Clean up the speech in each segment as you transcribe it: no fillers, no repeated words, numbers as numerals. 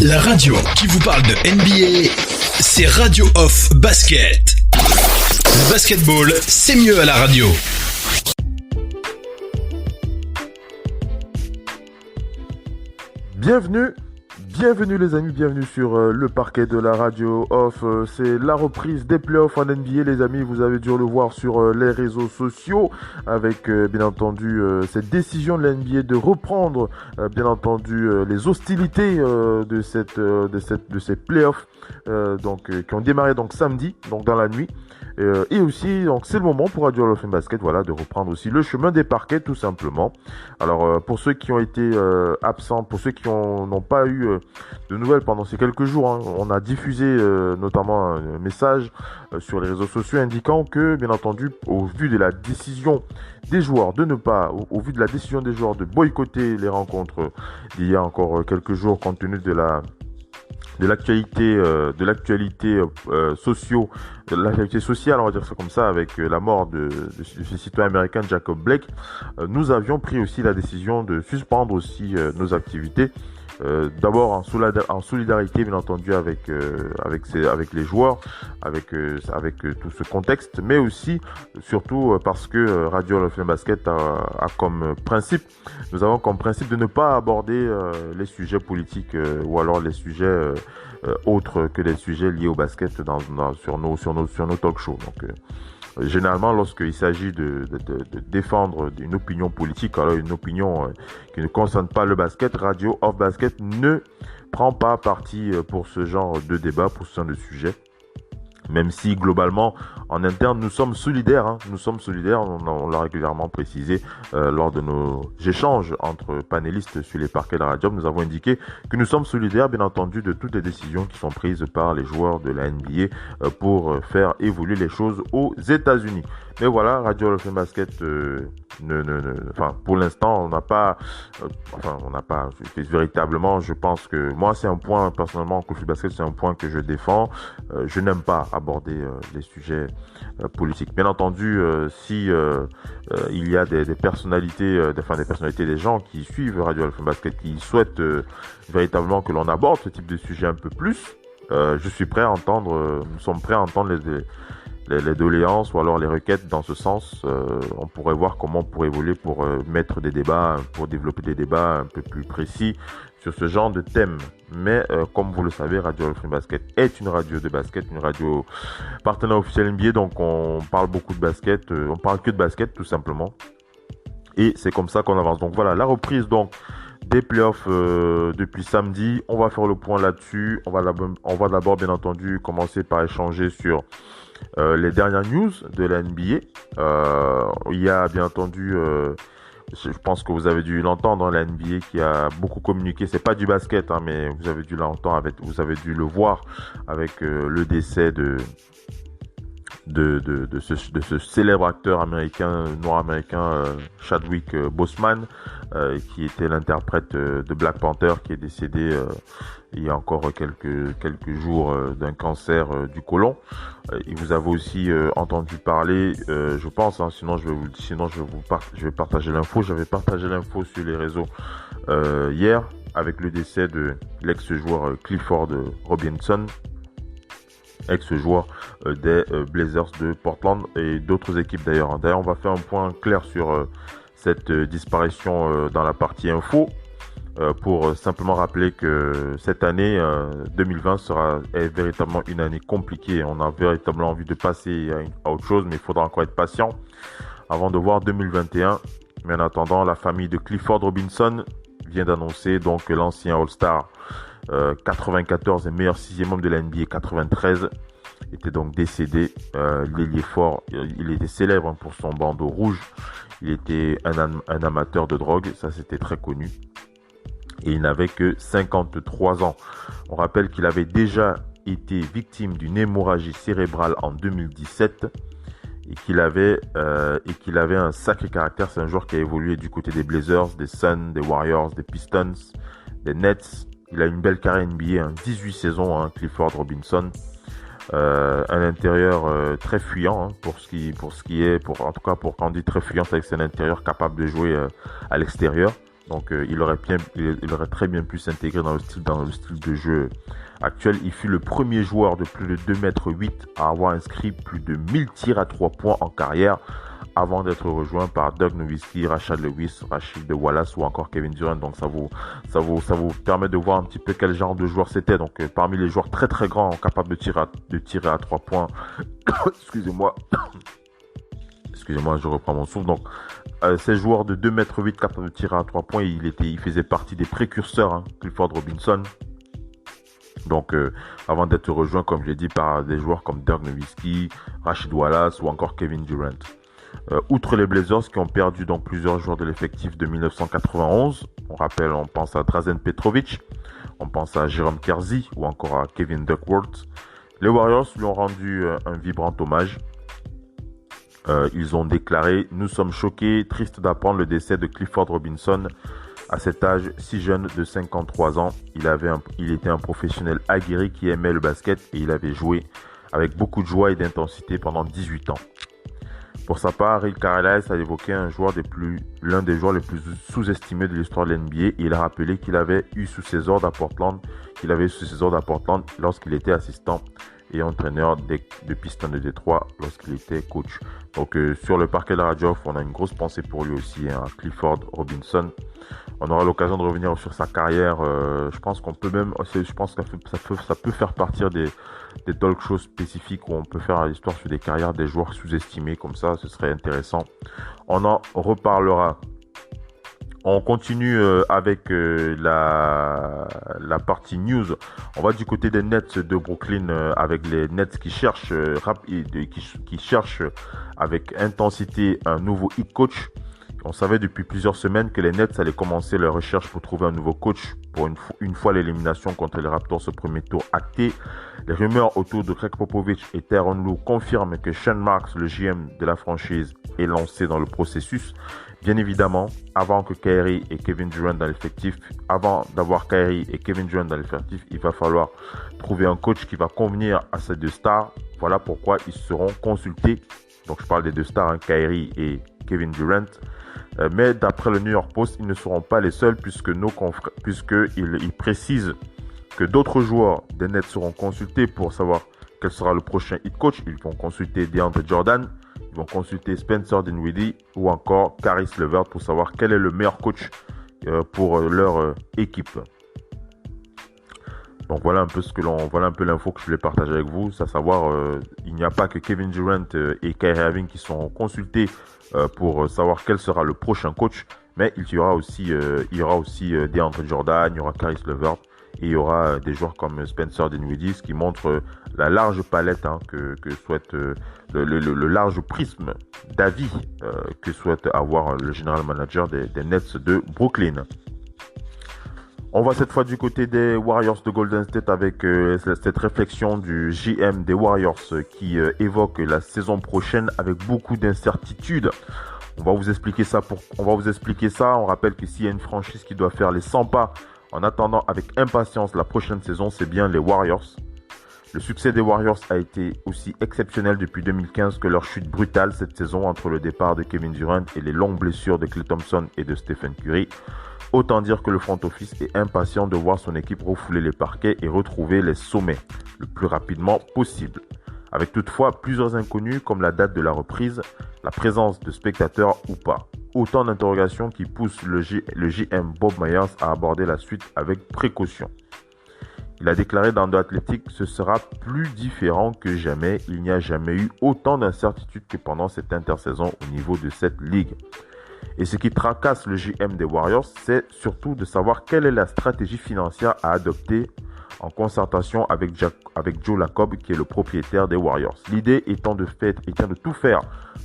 La radio qui vous parle de NBA, c'est Radio Off Basket. Le basketball, c'est mieux à la radio. Bienvenue les amis, bienvenue sur le parquet de la radio off. C'est la reprise des playoffs en NBA les amis, vous avez dû le voir sur les réseaux sociaux avec bien entendu cette décision de la NBA de reprendre bien entendu les hostilités de ces playoffs qui ont démarré donc samedi, donc dans la nuit. Et aussi, donc c'est le moment pour Radio Off Basket, voilà, de reprendre aussi le chemin des parquets tout simplement. Alors pour ceux qui ont été absents, pour ceux qui n'ont pas eu de nouvelles pendant ces quelques jours, hein, on a diffusé notamment un message sur les réseaux sociaux indiquant que, bien entendu, au vu de la décision des joueurs au vu de la décision des joueurs de boycotter les rencontres d'il y a encore quelques jours, compte tenu de l'actualité sociale, on va dire ça comme ça, avec la mort de ce citoyen américain Jacob Blake, nous avions pris aussi la décision de suspendre aussi nos activités. D'abord en solidarité bien entendu avec les joueurs, avec tout ce contexte, mais aussi surtout parce que Radio Off Basket a comme principe, nous avons comme principe de ne pas aborder les sujets politiques ou alors les sujets autres que les sujets liés au basket sur nos talk shows. Donc généralement, lorsqu'il s'agit de défendre une opinion politique, alors une opinion qui ne concerne pas le basket, Radio Off Basket ne prend pas parti pour ce genre de débat, pour ce genre de sujet. Même si globalement, en interne, nous sommes solidaires, on l'a régulièrement précisé lors de nos échanges entre panélistes sur les parquets de la radio. Nous avons indiqué que nous sommes solidaires, bien entendu, de toutes les décisions qui sont prises par les joueurs de la NBA pour faire évoluer les choses aux États-Unis. Mais voilà, Radio Off Basket, pour l'instant, on n'a pas, véritablement, je pense que moi, c'est un point, personnellement, Kofi Basket, c'est un point que je défends. Je n'aime pas aborder les sujets politiques. Bien entendu, si il y a des personnalités, des gens qui suivent Radio Off Basket, qui souhaitent véritablement que l'on aborde ce type de sujet un peu plus, je suis prêt à entendre, nous sommes prêts à entendre les doléances ou alors les requêtes dans ce sens. On pourrait voir comment on pourrait évoluer pour mettre des débats, pour développer des débats un peu plus précis sur ce genre de thème. Mais comme vous le savez, Radio Off Basket est une radio de basket, une radio partenaire officiel NBA, donc on parle beaucoup de basket, on parle que de basket tout simplement. Et c'est comme ça qu'on avance. Donc voilà, la reprise donc des playoffs depuis samedi. On va faire le point là-dessus. On va d'abord bien entendu commencer par échanger sur les dernières news de la NBA. Il y a bien entendu, je pense que vous avez dû l'entendre, la NBA qui a beaucoup communiqué. C'est pas du basket, mais vous avez dû l'entendre, vous avez dû le voir avec le décès de ce célèbre acteur noir-américain Chadwick Boseman, qui était l'interprète de Black Panther, qui est décédé il y a encore quelques jours d'un cancer du côlon. Et vous avez aussi entendu parler, je pense, sinon je vais partager l'info. J'avais partagé l'info sur les réseaux hier avec le décès de l'ex-joueur Clifford Robinson, ex-joueur des Blazers de Portland et d'autres équipes d'ailleurs. D'ailleurs, on va faire un point clair sur cette disparition dans la partie info pour simplement rappeler que cette année 2020 est véritablement une année compliquée. On a véritablement envie de passer à autre chose, mais il faudra encore être patient avant de voir 2021. Mais en attendant, la famille de Clifford Robinson vient d'annoncer donc que l'ancien All-Star 94 et meilleur 6e homme de la NBA 93 était donc décédé. L'ailier fort, il était célèbre pour son bandeau rouge. Il était un amateur de drogue, ça c'était très connu. Et il n'avait que 53 ans. On rappelle qu'il avait déjà été victime d'une hémorragie cérébrale en 2017 et qu'il avait un sacré caractère. C'est un joueur qui a évolué du côté des Blazers, des Suns, des Warriors, des Pistons, des Nets. Il a une belle carrière NBA, 18 saisons, Clifford Robinson. Un intérieur très fuyant, pour en tout cas pour quand on dit très fuyant, c'est que c'est un intérieur capable de jouer à l'extérieur. Donc il aurait très bien pu s'intégrer dans le style de jeu actuel. Il fut le premier joueur de plus de 2,8 m à avoir inscrit plus de 1000 tirs à 3 points en carrière avant d'être rejoint par Dirk Nowitzki, Rashard Lewis, Rasheed Wallace ou encore Kevin Durant. Donc ça vous permet de voir un petit peu quel genre de joueur c'était. Donc parmi les joueurs très très grands capables de tirer à 3 points. Excusez-moi, je reprends mon souffle. Donc ces joueurs de 2,8 m capables de tirer à 3 points, il faisait partie des précurseurs, Clifford Robinson. Donc avant d'être rejoint, comme j'ai dit, par des joueurs comme Dirk Nowitzki, Rasheed Wallace ou encore Kevin Durant. Outre les Blazers qui ont perdu donc plusieurs joueurs de l'effectif de 1991, on pense à Drazen Petrovic, on pense à Jerome Kersey ou encore à Kevin Duckworth. Les Warriors lui ont rendu un vibrant hommage. Ils ont déclaré: nous sommes choqués, tristes d'apprendre le décès de Clifford Robinson à cet âge si jeune de 53 ans. Il était un professionnel aguerri qui aimait le basket et il avait joué avec beaucoup de joie et d'intensité pendant 18 ans. Pour sa part, Rick Carlisle a évoqué l'un des joueurs les plus sous-estimés de l'histoire de l'NBA et il a rappelé qu'il avait eu sous ses ordres à Portland lorsqu'il était assistant et entraîneur de Pistons de Détroit lorsqu'il était coach. Donc sur le parquet de la Radio, on a une grosse pensée pour lui aussi, Clifford Robinson. On aura l'occasion de revenir sur sa carrière. Je pense que ça peut faire partie des talk shows spécifiques où on peut faire l'histoire sur des carrières des joueurs sous-estimés comme ça. Ce serait intéressant. On en reparlera. On continue avec la partie news. On va du côté des Nets de Brooklyn avec les Nets qui cherchent avec intensité un nouveau head coach. On savait depuis plusieurs semaines que les Nets allaient commencer leur recherche pour trouver un nouveau coach pour une fois l'élimination contre les Raptors au premier tour actée. Les rumeurs autour de Greg Popovich et Tyronn Lue confirment que Sean Marks, le GM de la franchise, est lancé dans le processus. Bien évidemment, avant d'avoir Kyrie et Kevin Durant dans l'effectif, il va falloir trouver un coach qui va convenir à ces deux stars. Voilà pourquoi ils seront consultés. Donc je parle des deux stars, Kyrie et Kevin Durant. Mais d'après le New York Post, ils ne seront pas les seuls puisqu'ils précisent que d'autres joueurs des Nets seront consultés pour savoir quel sera le prochain head coach. Ils vont consulter DeAndre Jordan, ils vont consulter Spencer Dinwiddie ou encore Caris LeVert pour savoir quel est le meilleur coach pour leur équipe. Donc voilà un peu l'info que je voulais partager avec vous, c'est à savoir il n'y a pas que Kevin Durant et Kyrie Irving qui sont consultés pour savoir quel sera le prochain coach, mais il y aura aussi DeAndre Jordan, il y aura Caris LeVert et il y aura des joueurs comme Spencer Dinwiddie, ce qui montre la large palette que souhaite le large prisme d'avis que souhaite avoir le general manager des Nets de Brooklyn. On va cette fois du côté des Warriors de Golden State avec cette réflexion du GM des Warriors qui évoque la saison prochaine avec beaucoup d'incertitudes. On va vous expliquer ça. On rappelle que s'il y a une franchise qui doit faire les 100 pas en attendant avec impatience la prochaine saison, c'est bien les Warriors. Le succès des Warriors a été aussi exceptionnel depuis 2015 que leur chute brutale cette saison entre le départ de Kevin Durant et les longues blessures de Klay Thompson et de Stephen Curry. Autant dire que le front office est impatient de voir son équipe refouler les parquets et retrouver les sommets le plus rapidement possible. Avec toutefois plusieurs inconnus comme la date de la reprise, la présence de spectateurs ou pas. Autant d'interrogations qui poussent le GM Bob Myers à aborder la suite avec précaution. Il a déclaré dans The Athletic: ce sera plus différent que jamais. Il n'y a jamais eu autant d'incertitudes que pendant cette intersaison au niveau de cette ligue. Et ce qui tracasse le GM des Warriors, c'est surtout de savoir quelle est la stratégie financière à adopter en concertation avec Joe Lacob, qui est le propriétaire des Warriors. L'idée étant de tout faire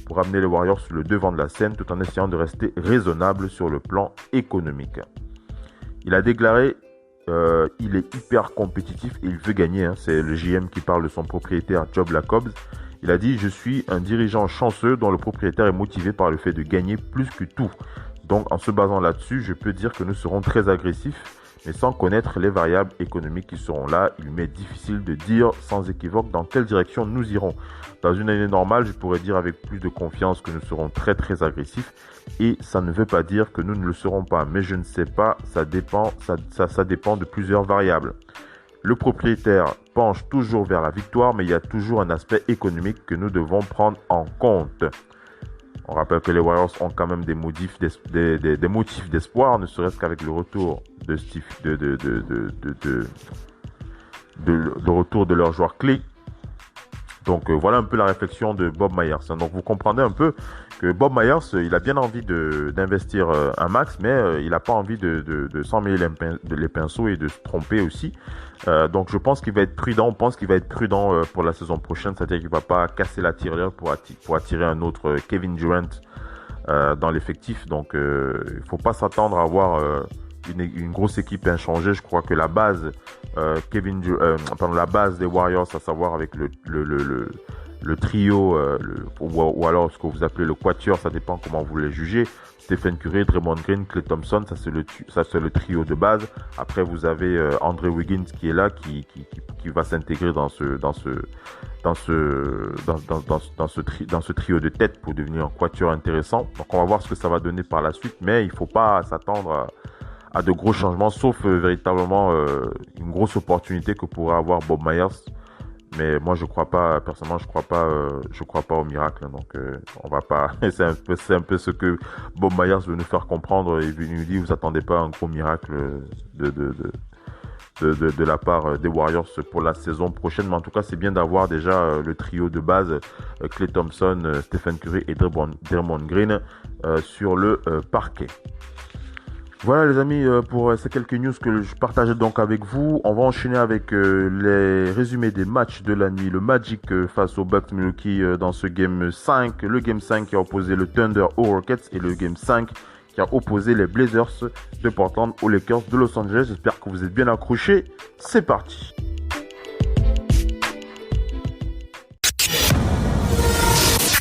pour amener les Warriors sur le devant de la scène tout en essayant de rester raisonnable sur le plan économique. Il a déclaré il est hyper compétitif et il veut gagner. C'est le GM qui parle de son propriétaire Joe Lacob. Il a dit: je suis un dirigeant chanceux dont le propriétaire est motivé par le fait de gagner plus que tout. Donc en se basant là-dessus, je peux dire que nous serons très agressifs, Mais sans connaître les variables économiques qui seront là, il m'est difficile de dire sans équivoque dans quelle direction nous irons. Dans une année normale, je pourrais dire avec plus de confiance que nous serons très très agressifs et ça ne veut pas dire que nous ne le serons pas. Mais je ne sais pas, ça dépend de plusieurs variables. Le propriétaire penche toujours vers la victoire, mais il y a toujours un aspect économique que nous devons prendre en compte. On rappelle que les Warriors ont quand même des motifs d'espoir, ne serait-ce qu'avec le retour de retour de leurs joueurs clés. Donc voilà un peu la réflexion de Bob Myers. Donc vous comprenez un peu que Bob Myers, il a bien envie d'investir un max, mais il n'a pas envie de s'emmêler les pinceaux et de se tromper aussi. Donc je pense qu'il va être prudent. On pense qu'il va être prudent pour la saison prochaine, c'est-à-dire qu'il va pas casser la tirelire pour attirer un autre Kevin Durant dans l'effectif. Donc il faut pas s'attendre à avoir une grosse équipe inchangée. Je crois que la base la base des Warriors, à savoir avec le trio ou alors ce que vous appelez le quatuor, ça dépend comment vous les jugez. Stephen Curry, Draymond Green, Klay Thompson, ça c'est le trio de base. Après vous avez Andrew Wiggins qui est là, qui va s'intégrer dans ce trio de tête pour devenir un quatuor intéressant. Donc on va voir ce que ça va donner par la suite, mais il faut pas s'attendre à de gros changements, sauf véritablement une grosse opportunité que pourrait avoir Bob Myers. Mais moi, personnellement, je crois pas au miracle. Donc, on va pas. C'est un peu ce que Bob Myers veut nous faire comprendre. Il nous dit, vous attendez pas un gros miracle de la part des Warriors pour la saison prochaine. Mais en tout cas, c'est bien d'avoir déjà le trio de base, Klay Thompson, Stephen Curry et Draymond Green sur le parquet. Voilà les amis, pour ces quelques news que je partageais donc avec vous. On va enchaîner avec les résumés des matchs de la nuit. Le Magic face aux Bucks Milwaukee dans ce Game 5. Le Game 5 qui a opposé le Thunder aux Rockets et le Game 5 qui a opposé les Blazers de Portland aux Lakers de Los Angeles. J'espère que vous êtes bien accrochés. C'est parti.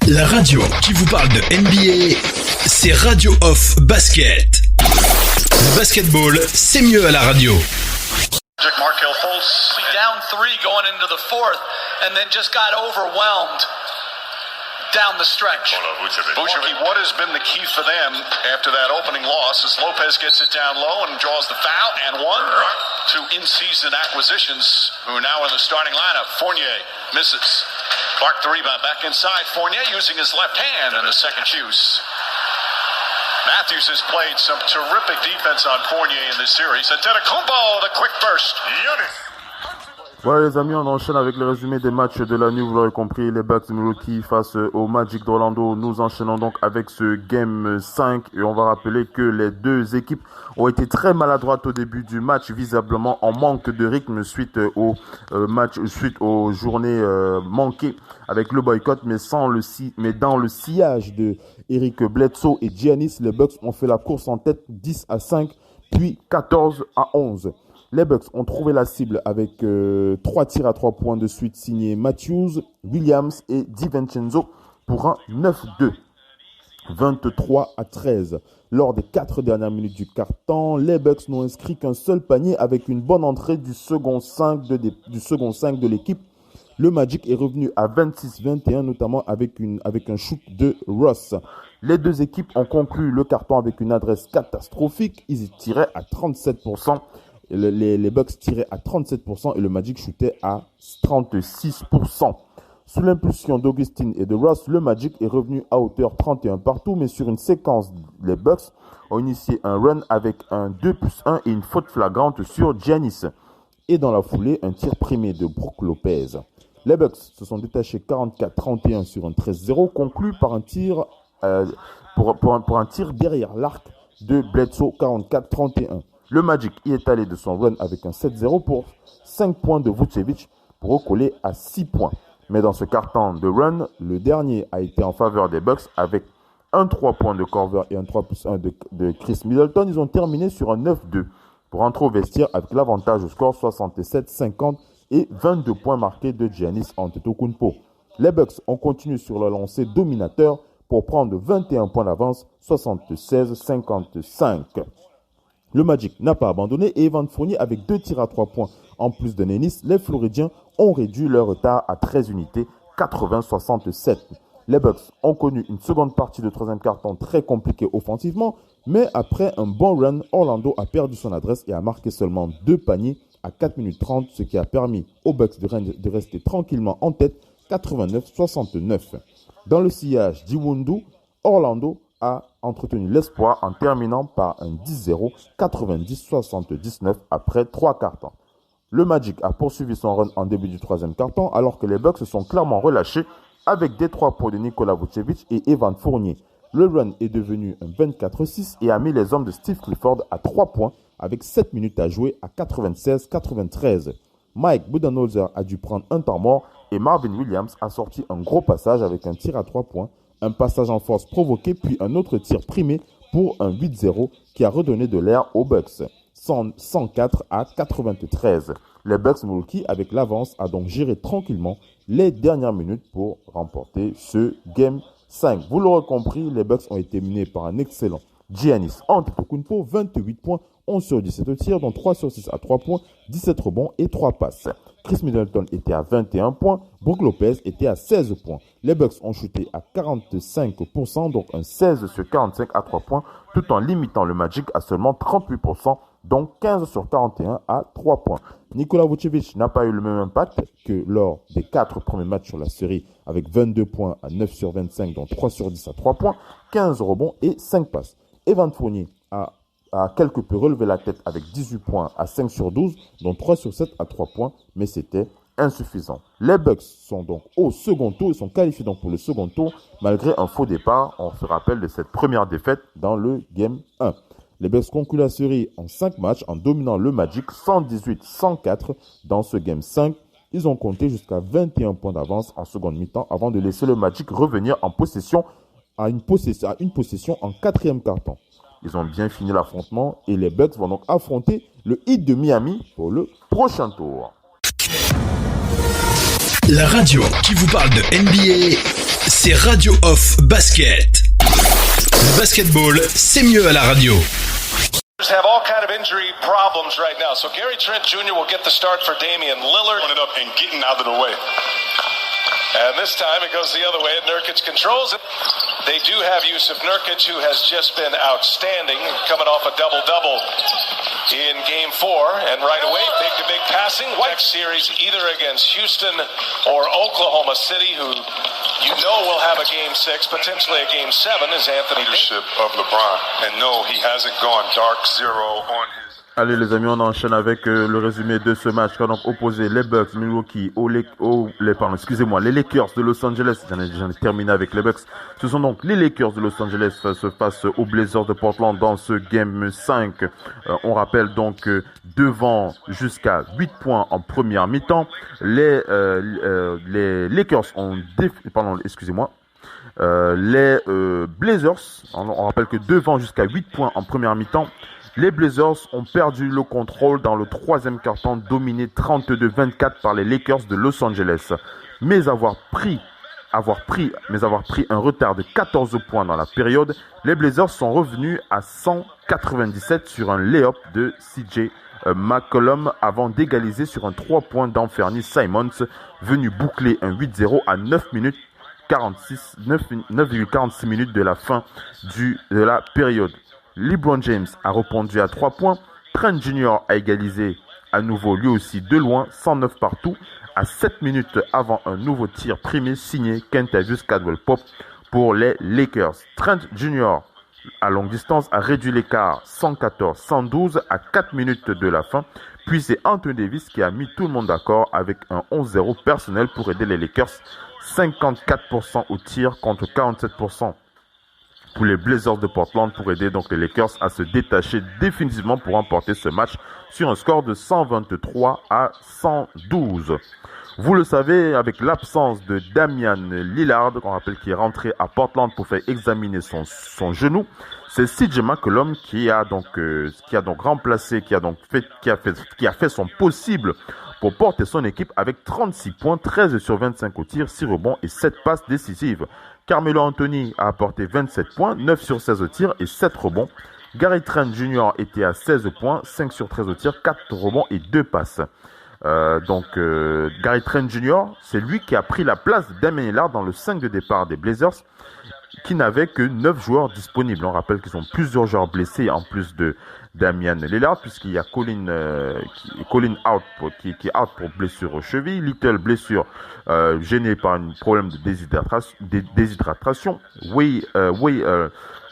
La radio qui vous parle de NBA, c'est Radio Off Basket. Le basketball, c'est mieux à la radio. Markelle Fultz down 3 going into the fourth, and then just got overwhelmed down the stretch. Vucevic, what has been the key for them after that opening loss as Lopez gets it down low and draws the foul, and one, two in-season acquisitions who are now in the starting lineup. Fournier misses. Clark the rebound back inside. Fournier using his left hand in the second use. Matthews has played some terrific defense on Fournier in this series. Antetokounmpo, the quick burst. Voilà les amis, on enchaîne avec le résumé des matchs de la nuit. Vous l'aurez compris, les Bucks de Milwaukee face au Magic d'Orlando. Nous enchaînons donc avec ce Game 5 et on va rappeler que les deux équipes ont été très maladroites au début du match, visiblement en manque de rythme suite aux journées manquées avec le boycott, mais dans le sillage de Eric Bledsoe et Giannis, les Bucks ont fait la course en tête 10-5, puis 14-11. Les Bucks ont trouvé la cible avec 3 tirs à 3 points de suite signés Matthews, Williams et DiVincenzo pour un 9-2. 23-13. Lors des 4 dernières minutes du quart-temps, les Bucks n'ont inscrit qu'un seul panier avec une bonne entrée du second 5 de l'équipe. Le Magic est revenu à 26-21, notamment avec un shoot de Ross. Les deux équipes ont conclu le carton avec une adresse catastrophique. Ils tiraient à 37%. Les Bucks tiraient à 37% et le Magic shootait à 36%. Sous l'impulsion d'Augustine et de Ross, le Magic est revenu à hauteur 31 partout, mais sur une séquence, les Bucks ont initié un run avec un 2+1 et une faute flagrante sur Giannis. Et dans la foulée, un tir primé de Brook Lopez. Les Bucks se sont détachés 44-31 sur un 13-0, conclu par un tir pour un tir derrière l'arc de Bledsoe 44-31. Le Magic y est allé de son run avec un 7-0 pour 5 points de Vucevic pour recoller à 6 points. Mais dans ce carton de run, le dernier a été en faveur des Bucks avec un 3 points de Korver et un 3+1 de Chris Middleton. Ils ont terminé sur un 9-2 pour entrer au vestiaire avec l'avantage au score 67-50 et 22 points marqués de Giannis Antetokounmpo. Les Bucks ont continué sur leur lancée dominateur pour prendre 21 points d'avance, 76-55. Le Magic n'a pas abandonné et Evan Fournier avec 2 tirs à 3 points. En plus de Nennis, les Floridiens ont réduit leur retard à 13 unités, 80-67. Les Bucks ont connu une seconde partie de troisième quart-temps très compliquée offensivement, mais après un bon run, Orlando a perdu son adresse et a marqué seulement 2 paniers à 4 minutes 30, ce qui a permis aux Bucks de rester tranquillement en tête, 89-69. Dans le sillage d'Iwundu, Orlando a entretenu l'espoir en terminant par un 10-0, 90-79 après 3 quarts-temps. Le Magic a poursuivi son run en début du troisième quart-temps alors que les Bucks se sont clairement relâchés avec des 3 points de Nikola Vucevic et Evan Fournier. Le run est devenu un 24-6 et a mis les hommes de Steve Clifford à 3 points avec 7 minutes à jouer à 96-93. Mike Budenholzer a dû prendre un temps mort et Marvin Williams a sorti un gros passage avec un tir à 3 points, un passage en force provoqué puis un autre tir primé pour un 8-0 qui a redonné de l'air aux Bucks. 104-93. Les Bucks Milwaukee avec l'avance a donc géré tranquillement les dernières minutes pour remporter ce Game 5. Vous l'aurez compris, les Bucks ont été menés par un excellent Giannis Antetokounmpo, 28 points, 11 sur 17 au tir, dont 3 sur 6 à 3 points, 17 rebonds et 3 passes. Chris Middleton était à 21 points, Brook Lopez était à 16 points. Les Bucks ont chuté à 45%, donc un 16 sur 45 à 3 points, tout en limitant le Magic à seulement 38%, donc 15 sur 41 à 3 points. Nikola Vucevic n'a pas eu le même impact que lors des 4 premiers matchs sur la série, avec 22 points à 9 sur 25, dont 3 sur 10 à 3 points, 15 rebonds et 5 passes. Evan Fournier a quelque peu relevé la tête avec 18 points à 5 sur 12, dont 3 sur 7 à 3 points, mais c'était insuffisant. Les Bucks sont donc au second tour, ils sont qualifiés donc pour le second tour, malgré un faux départ. On se rappelle de cette première défaite dans le Game 1. Les Bucks concluent la série en 5 matchs en dominant le Magic 118-104 dans ce Game 5. Ils ont compté jusqu'à 21 points d'avance en seconde mi-temps avant de laisser le Magic revenir en possession à une possession en quatrième quart-temps. Ils ont bien fini l'affrontement et les Bucks vont donc affronter le Heat de Miami pour le prochain tour. La radio qui vous parle de NBA, c'est Radio Off Basket. Le basketball, c'est mieux à la radio. Have all kind of injury problems right now. So Gary Trent Jr. will get the start for Damian Lillard. Running up and getting out of the way. And this time it goes the other way. Nurkic controls it. They do have Yusuf Nurkic, who has just been outstanding, coming off a double-double in Game 4. And right away, big passing. Next series either against Houston or Oklahoma City, who you know will have a Game 6, potentially a Game 7, is Anthony Leadership of LeBron. And no, he hasn't gone dark zero on his... Allez les amis, on enchaîne avec le résumé de ce match qui a donc opposé les Bucks Milwaukee les Lakers de Los Angeles. J'en ai terminé avec les Bucks. Ce sont donc les Lakers de Los Angeles face aux Blazers de Portland dans ce Game 5. On rappelle donc devant jusqu'à 8 points en première mi-temps. Les Lakers ont les Blazers, on rappelle que devant jusqu'à 8 points en première mi-temps, les Blazers ont perdu le contrôle dans le troisième quart-temps, dominé 32-24 par les Lakers de Los Angeles. Mais avoir pris un retard de 14 points dans la période, les Blazers sont revenus à 197 sur un lay-up de CJ McCollum avant d'égaliser sur un 3 points d'Anthony Simons, venu boucler un 8-0 à 9,46 minutes de la fin de la période. LeBron James a répondu à 3 points. Trent Jr. a égalisé à nouveau lui aussi de loin, 109 partout, à 7 minutes avant un nouveau tir primé signé Kentavious Caldwell-Pope pour les Lakers. Trent Jr. à longue distance a réduit l'écart 114-112 à 4 minutes de la fin. Puis c'est Anthony Davis qui a mis tout le monde d'accord avec un 11-0 personnel pour aider les Lakers. 54% au tir contre 47% pour les Blazers de Portland pour aider donc les Lakers à se détacher définitivement pour remporter ce match sur un score de 123-112. Vous le savez, avec l'absence de Damian Lillard, qu'on rappelle qui est rentré à Portland pour faire examiner son genou, c'est CJ McCollum qui a fait son possible pour porter son équipe avec 36 points, 13 sur 25 au tir, 6 rebonds et 7 passes décisives. Carmelo Anthony a apporté 27 points, 9 sur 16 au tir et 7 rebonds. Gary Trent Jr. était à 16 points, 5 sur 13 au tir, 4 rebonds et 2 passes. Gary Trent Jr., c'est lui qui a pris la place de Damian Lillard dans le 5 de départ des Blazers, qui n'avait que 9 joueurs disponibles. On rappelle qu'ils ont plusieurs joueurs blessés en plus de Damian Lillard, puisqu'il y a Colin out qui est out pour blessure aux chevilles, Little blessure gêné par un problème de déshydratation,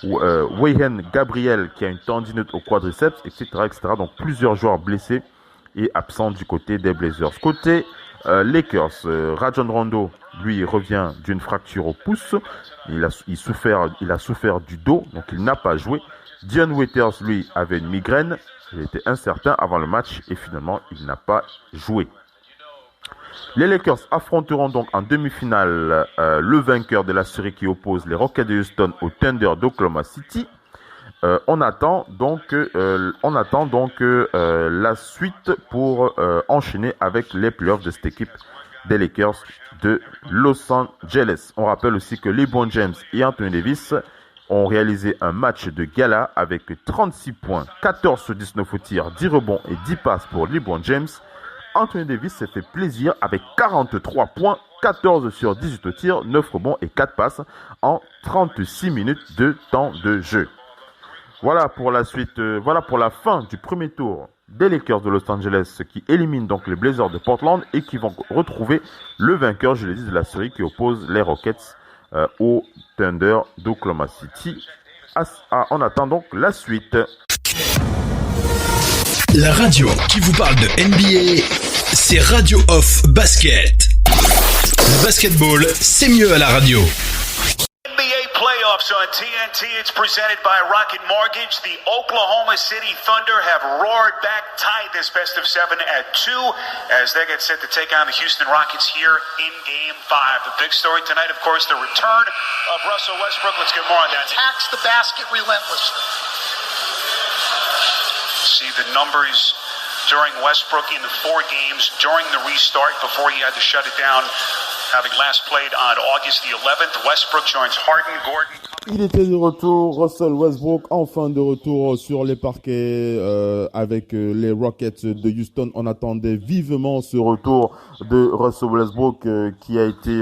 Wayne Gabriel qui a une tendinite au quadriceps, etc., etc. Donc plusieurs joueurs blessés et absents du côté des Blazers. Côté Lakers, Rajon Rondo, lui, revient d'une fracture au pouce. Il a souffert du dos, donc il n'a pas joué. Dion Waiters, lui, avait une migraine. Il était incertain avant le match et finalement, il n'a pas joué. Les Lakers affronteront donc en demi-finale le vainqueur de la série qui oppose les Rockets de Houston au Thunder d'Oklahoma City. On attend donc la suite pour enchaîner avec les playoffs de cette équipe des Lakers de Los Angeles. On rappelle aussi que LeBron James et Anthony Davis ont réalisé un match de gala avec 36 points, 14 sur 19 au tir, 10 rebonds et 10 passes pour LeBron James. Anthony Davis s'est fait plaisir avec 43 points, 14 sur 18 au tir, 9 rebonds et 4 passes en 36 minutes de temps de jeu. Voilà pour la suite, voilà pour la fin du premier tour des Lakers de Los Angeles qui éliminent donc les Blazers de Portland et qui vont retrouver le vainqueur, je l'ai dit, de la série qui oppose les Rockets au Thunder d'Oklahoma City. On attend donc la suite. La radio qui vous parle de NBA, c'est Radio Off Basket. Le basketball, c'est mieux à la radio. NBA playoffs on TNT. It's presented by Rocket Mortgage. The Oklahoma City Thunder have roared back, tied this best of 7 at 2 as they get set to take on the Houston Rockets here in Game 5. The big story tonight, of course, the return of Russell Westbrook. Let's get more on that. Attacks the basket relentlessly. See the numbers during Westbrook in the 4 games during the restart before he had to shut it down. Having last played on August the 11th, Westbrook joins Harden, Gordon. Il était de retour, Russell Westbrook, enfin de retour sur les parquets avec les Rockets de Houston. On attendait vivement ce retour de Russell Westbrook qui a été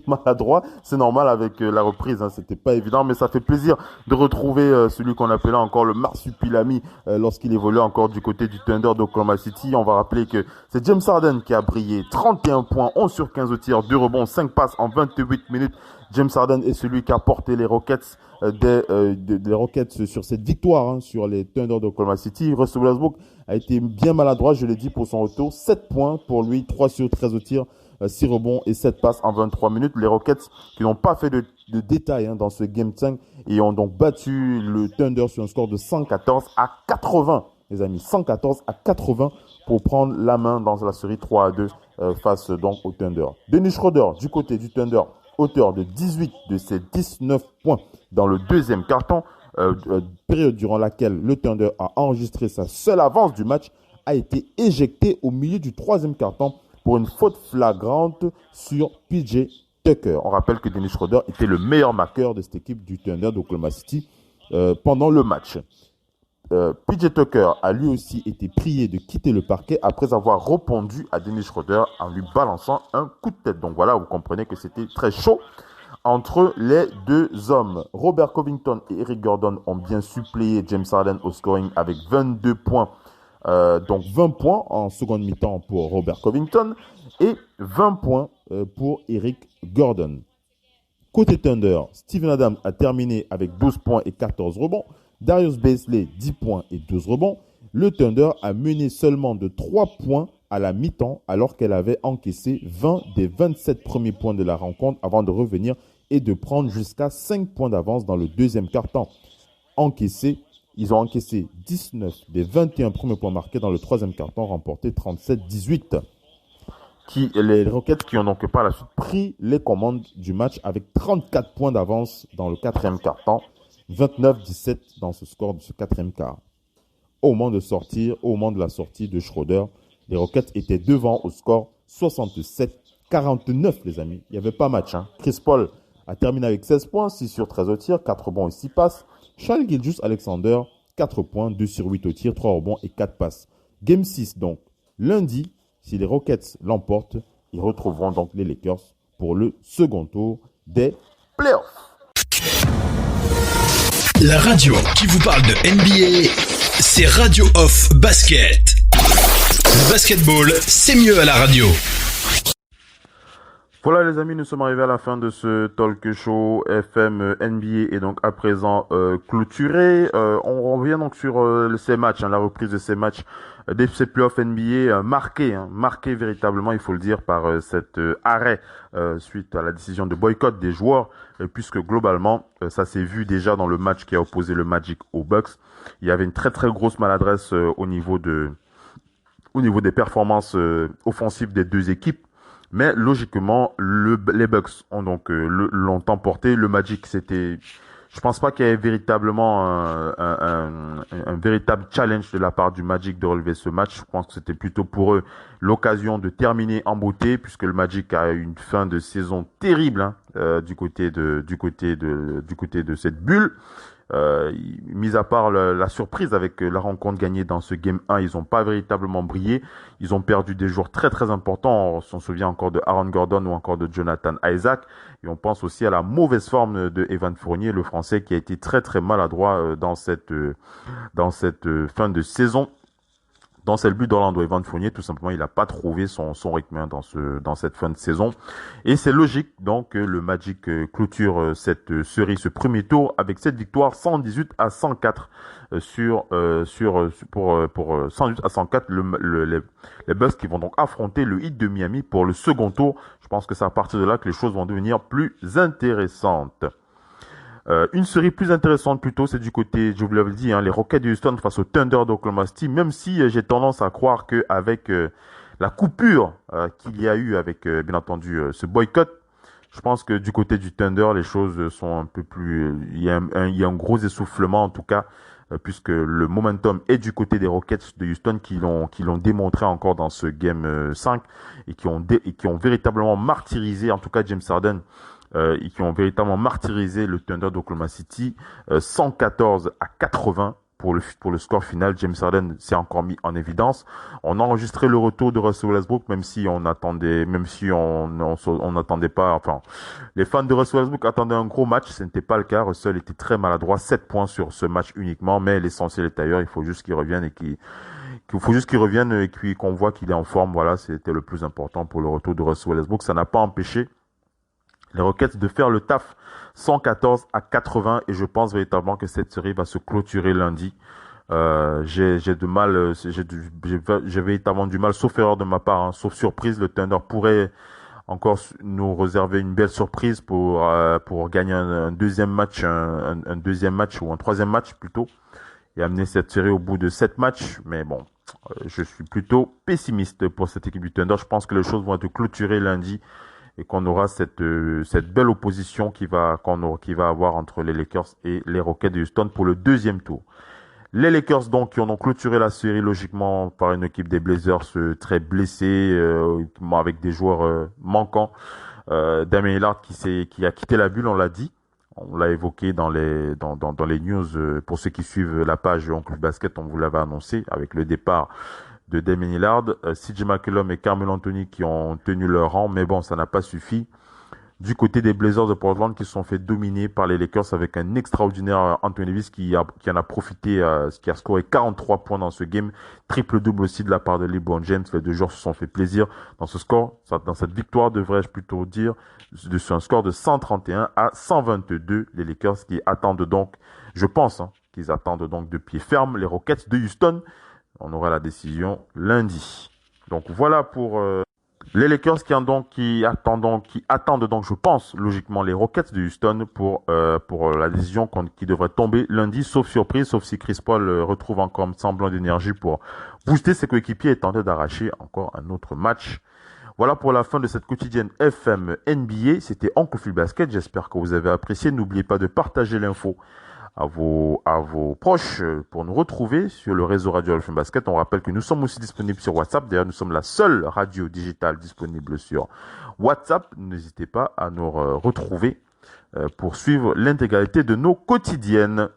maladroit. C'est normal avec la reprise, hein, c'était pas évident, mais ça fait plaisir de retrouver celui qu'on appelait encore le marsupilami lorsqu'il évoluait encore du côté du Thunder d'Oklahoma City. On va rappeler que c'est James Harden qui a brillé, 31 points, 11 sur 15 au tir, 2 rebonds, 5 passes en 28 minutes. James Harden est celui qui a porté les Rockets des Rockets sur cette victoire sur les Thunder d'Oklahoma City. Russell Westbrook a été bien maladroit, je l'ai dit, pour son retour. 7 points pour lui, 3 sur 13 au tir, 6 rebonds et 7 passes en 23 minutes. Les Rockets qui n'ont pas fait de détails dans ce Game 5 et ont donc battu le Thunder sur un score de 114 à 80. Les amis, 114 à 80 pour prendre la main dans la série 3-2 face donc au Thunder. Dennis Schroeder du côté du Thunder, auteur de 18 de ses 19 points dans le deuxième quart-temps, période durant laquelle le Thunder a enregistré sa seule avance du match, a été éjecté au milieu du troisième quart-temps pour une faute flagrante sur PJ Tucker. On rappelle que Dennis Schroeder était le meilleur marqueur de cette équipe du Thunder d'Oklahoma City pendant le match. PJ Tucker a lui aussi été prié de quitter le parquet après avoir répondu à Dennis Schroeder en lui balançant un coup de tête. Donc voilà, vous comprenez que c'était très chaud entre les deux hommes. Robert Covington et Eric Gordon ont bien suppléé James Harden au scoring avec 22 points. Donc 20 points en seconde mi-temps pour Robert Covington et 20 points pour Eric Gordon. Côté Thunder, Steven Adams a terminé avec 12 points et 14 rebonds. Darius Bazley, 10 points et 12 rebonds. Le Thunder a mené seulement de 3 points à la mi-temps alors qu'elle avait encaissé 20 des 27 premiers points de la rencontre avant de revenir et de prendre jusqu'à 5 points d'avance dans le deuxième quart-temps. Ils ont encaissé 19 des 21 premiers points marqués dans le troisième quart-temps, remporté 37-18. Les Rockets qui ont donc par la suite pris les commandes du match avec 34 points d'avance dans le quatrième quart-temps. 29-17 dans ce score de ce quatrième quart. Au moment de la sortie de Schroeder, les Rockets étaient devant au score 67-49, les amis. Il n'y avait pas match. Chris Paul a terminé avec 16 points, 6 sur 13 au tir, 4 rebonds et 6 passes. Shai Gilgeous-Alexander, 4 points, 2 sur 8 au tir, 3 rebonds et 4 passes. Game 6, donc, lundi, si les Rockets l'emportent, ils retrouveront donc les Lakers pour le second tour des playoffs. La radio qui vous parle de NBA, c'est Radio Off Basket. Le basketball, c'est mieux à la radio. Voilà les amis, nous sommes arrivés à la fin de ce talk show FM NBA et donc à présent clôturé. On revient donc sur ces matchs, la reprise de ces matchs des playoffs NBA marqué véritablement, il faut le dire, par cet arrêt suite à la décision de boycott des joueurs, puisque globalement ça s'est vu déjà dans le match qui a opposé le Magic aux Bucks. Il y avait une très très grosse maladresse au niveau des performances offensives des deux équipes. Mais logiquement, les Bucks ont donc l'ont emporté. Le Magic, je pense pas qu'il y ait véritablement un véritable challenge de la part du Magic de relever ce match. Je pense que c'était plutôt pour eux l'occasion de terminer en beauté, puisque le Magic a eu une fin de saison terrible du côté de cette bulle. Mis à part la surprise avec la rencontre gagnée dans ce Game 1, ils n'ont pas véritablement brillé. Ils ont perdu des joueurs très très importants. On s'en souvient encore de Aaron Gordon ou encore de Jonathan Isaac. Et on pense aussi à la mauvaise forme de Evan Fournier, le Français, qui a été très très maladroit dans cette fin de saison. Dans celle but d'Orlando, Evan Fournier, tout simplement, il n'a pas trouvé son rythme dans cette fin de saison. Et c'est logique, donc, que le Magic clôture cette série, ce premier tour, avec cette victoire 118-104 pour 118-104, les Bucks qui vont donc affronter le Heat de Miami pour le second tour. Je pense que c'est à partir de là que les choses vont devenir plus intéressantes. Une série plus intéressante plutôt, c'est du côté, je vous l'avais dit, les Rockets de Houston face au Thunder d'Oklahoma City, même si j'ai tendance à croire qu'avec la coupure qu'il y a eu avec, bien entendu, ce boycott, je pense que du côté du Thunder, les choses sont un peu plus... Il y a un gros essoufflement en tout cas, puisque le momentum est du côté des Rockets de Houston qui l'ont démontré encore dans ce Game 5 et qui ont véritablement martyrisé, en tout cas James Harden, et qui ont véritablement martyrisé le Thunder d'Oklahoma City, 114-80 pour le score final. James Harden s'est encore mis en évidence. On a enregistré le retour de Russell Westbrook, même si on n'attendait pas, enfin, les fans de Russell Westbrook attendaient un gros match. Ce n'était pas le cas. Russell était très maladroit, 7 points sur ce match uniquement, mais l'essentiel est ailleurs. Il faut juste qu'il revienne et qu'on voit qu'il est en forme. Voilà, c'était le plus important pour le retour de Russell Westbrook. Ça n'a pas empêché les Rockets de faire le taf 114-80 et je pense véritablement que cette série va se clôturer lundi. J'ai véritablement du mal, sauf erreur de ma part, sauf surprise, le Thunder pourrait encore nous réserver une belle surprise pour gagner un deuxième match, un deuxième match ou un troisième match plutôt, et amener cette série au bout de 7 matchs. Mais bon, je suis plutôt pessimiste pour cette équipe du Thunder. Je pense que les choses vont être clôturées lundi et qu'on aura cette belle opposition qui va avoir entre les Lakers et les Rockets de Houston pour le deuxième tour. Les Lakers donc qui ont donc clôturé la série logiquement par une équipe des Blazers très blessée, avec des joueurs manquants. Damian Lillard qui a quitté la bulle, on l'a dit. On l'a évoqué dans les news. Pour ceux qui suivent la page Oncle Basket, on vous l'avait annoncé avec le départ de Damian Lillard, CJ McCollum et Carmelo Anthony qui ont tenu leur rang, mais bon, ça n'a pas suffi. Du côté des Blazers de Portland qui se sont fait dominer par les Lakers avec un extraordinaire Anthony Davis qui en a profité, qui a scoré 43 points dans ce game, triple-double aussi de la part de LeBron James. Les deux joueurs se sont fait plaisir dans ce score, dans cette victoire devrais-je plutôt dire, sur un score de 131-122. Les Lakers qui attendent donc, je pense, qu'ils attendent donc de pied ferme les Rockets de Houston. On aura la décision lundi. Donc voilà pour les Lakers qui attendent donc, je pense, logiquement les Rockets de Houston pour la décision qui devrait tomber lundi, sauf surprise, sauf si Chris Paul retrouve encore un semblant d'énergie pour booster ses coéquipiers et tenter d'arracher encore un autre match. Voilà pour la fin de cette quotidienne FM NBA. C'était Oncle Phil Basket. J'espère que vous avez apprécié. N'oubliez pas de partager l'info à vos proches pour nous retrouver sur le réseau Radio FM Basket. On rappelle que nous sommes aussi disponibles sur WhatsApp. D'ailleurs, nous sommes la seule radio digitale disponible sur WhatsApp. N'hésitez pas à nous retrouver pour suivre l'intégralité de nos quotidiennes.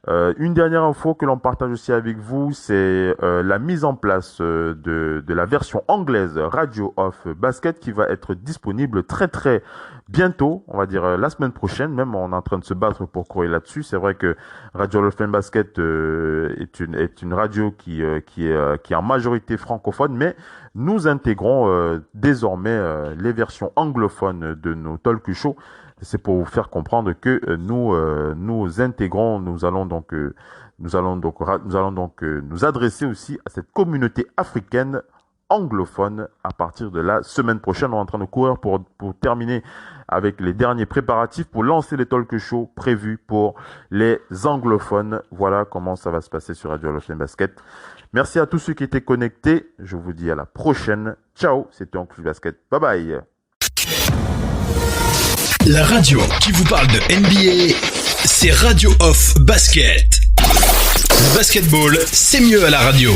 Une dernière info que l'on partage aussi avec vous, c'est la mise en place de la version anglaise Radio Off Basket qui va être disponible très très bientôt, on va dire la semaine prochaine. Même on est en train de se battre pour courir là-dessus. C'est vrai que Radio Off Basket est une radio qui est en majorité francophone, mais nous intégrons désormais les versions anglophones de nos talk shows. C'est pour vous faire comprendre que nous intégrons, nous allons donc nous adresser aussi à cette communauté africaine anglophone à partir de la semaine prochaine. On est en train de courir pour terminer avec les derniers préparatifs pour lancer les talk shows prévus pour les anglophones. Voilà comment ça va se passer sur Radio Off Basket. Merci à tous ceux qui étaient connectés. Je vous dis à la prochaine. Ciao, c'était Oncle Basket. Bye bye. La radio qui vous parle de NBA, c'est Radio Off Basket. Le basketball, c'est mieux à la radio.